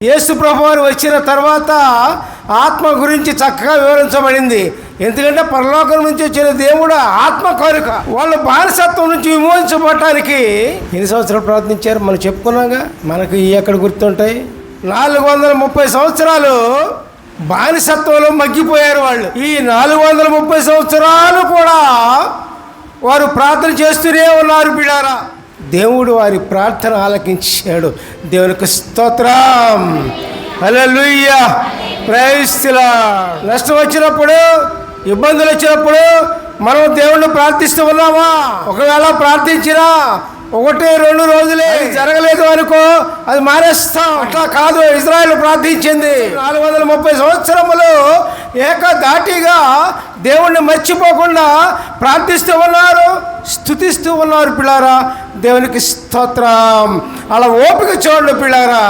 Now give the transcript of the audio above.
యేసు ప్రభువారు వచ్చిన తర్వాత ఆత్మ గురించి చక్కగా వివరించబడింది. ఎందుకంటే పరలోకం నుంచి వచ్చిన దేవుడు ఆత్మ కోరిక. వాళ్ళు బానిసత్వం నుంచి విమోచించబడటానికి ఎన్ని సంవత్సరాలు ప్రార్థించారు మనం చెప్పుకున్నాగా. మనకు ఎక్కడ గుర్తుంటాయి? 430 సంవత్సరాలు బానిసత్వంలో మగ్గిపోయారు వాళ్ళు. ఈ 430 సంవత్సరాలు కూడా వారు ప్రార్థన చేస్తూనే ఉన్నారు బిడ్డారా. దేవుడు వారి ప్రార్థన ఆలకించాడు. దేవునికి స్తోత్రం, హల్లెలూయా, ప్రైజ్ ది లార్డ్. నష్టం వచ్చినప్పుడు, ఇబ్బందులు వచ్చినప్పుడు మనం దేవుణ్ణి ప్రార్థిస్తూ ఉన్నామా? ఒకవేళ ప్రార్థించినా 1-2 రోజులే జరగలేదు అనుకో, అది మానేస్తాం. అట్లా కాదు, ఇజ్రాయెల్ ప్రార్థించింది 430 సంవత్సరములు ఏకధాటిగా దేవుణ్ణి మర్చిపోకుండా ప్రార్థిస్తూ ఉన్నారు, స్తుతిస్తూ ఉన్నారు పిల్లారా. దేవునికి స్తోత్రం. అలా ఓపిక చూడండి పిల్లారా.